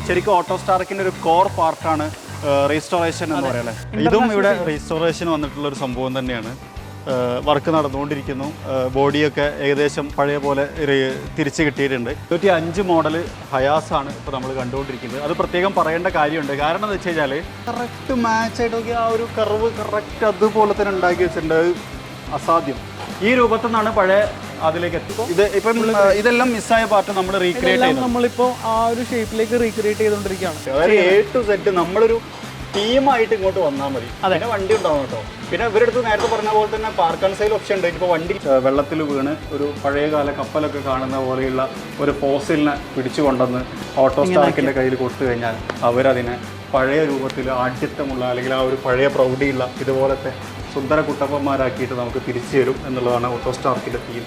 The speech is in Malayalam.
ശരിക്കും ഓട്ടോസ്റ്റാർക്കിൻ്റെ ഒരു കോർ പാർട്ടാണ് റീസ്റ്റോറേഷൻ എന്ന് പറയുന്നത്. ഇതും ഇവിടെ റീസ്റ്റോറേഷൻ വന്നിട്ടുള്ള ഒരു സംഭവം തന്നെയാണ്. വർക്ക് നടന്നുകൊണ്ടിരിക്കുന്നു. ബോഡിയൊക്കെ ഏകദേശം പഴയ പോലെ തിരിച്ച് കിട്ടിയിട്ടുണ്ട്. 25 മോഡൽ ഹയാസാണ് ഇപ്പോൾ നമ്മൾ കണ്ടുകൊണ്ടിരിക്കുന്നത്. അത് പ്രത്യേകം പറയേണ്ട കാര്യമുണ്ട്. കാരണം എന്ന് വെച്ച് കഴിഞ്ഞാൽ കറക്റ്റ് മാച്ചായിട്ടൊക്കെ ആ ഒരു കർവ് കറക്റ്റ് അതുപോലെ തന്നെ ഉണ്ടാക്കി വെച്ചിട്ടുണ്ട്. അത് അസാധ്യം. ഈ രൂപത്തിൽ നിന്നാണ് പഴയ അതിലേക്ക് എത്തുമ്പോൾ ഇപ്പം ഇതെല്ലാം മിസ്സായ പാർട്ട് നമ്മൾ റീക്രിയേറ്റ് ചെയ്യുന്നത്. നമ്മളിപ്പോൾ ആ ഒരു ഷേപ്പിലേക്ക് റീക്രിയേറ്റ് ചെയ്തുകൊണ്ടിരിക്കുകയാണ്. അതായത് A to Z നമ്മളൊരു ടീമായിട്ട് ഇങ്ങോട്ട് വന്നാൽ മതി. പിന്നെ വണ്ടി ഉണ്ടാവും കേട്ടോ. പിന്നെ ഇവരെടുത്ത് നേരത്തെ പറഞ്ഞ പോലെ തന്നെ പാർക്ക് ആൻഡ് സെയിൽ ഓപ്ഷൻ ഉണ്ട്. ഇപ്പോൾ വണ്ടി വെള്ളത്തിൽ വീണ് ഒരു പഴയകാല കപ്പലൊക്കെ കാണുന്ന പോലെയുള്ള ഒരു ഫോസിലിനെ പിടിച്ചു കൊണ്ടുവന്ന് ഓട്ടോസ്റ്റാർക്കിൻ്റെ കയ്യിൽ കൊടുത്തു കഴിഞ്ഞാൽ അവരതിനെ പഴയ രൂപത്തിൽ ആഢ്യത്വമുള്ള അല്ലെങ്കിൽ ആ ഒരു പഴയ പ്രൗഢിയുള്ള ഇതുപോലത്തെ സുന്ദര കുട്ടപ്പന്മാരാക്കിയിട്ട് നമുക്ക് തിരിച്ചു തരും എന്നുള്ളതാണ് ഓട്ടോസ്റ്റാർക്കിൻ്റെ തീം.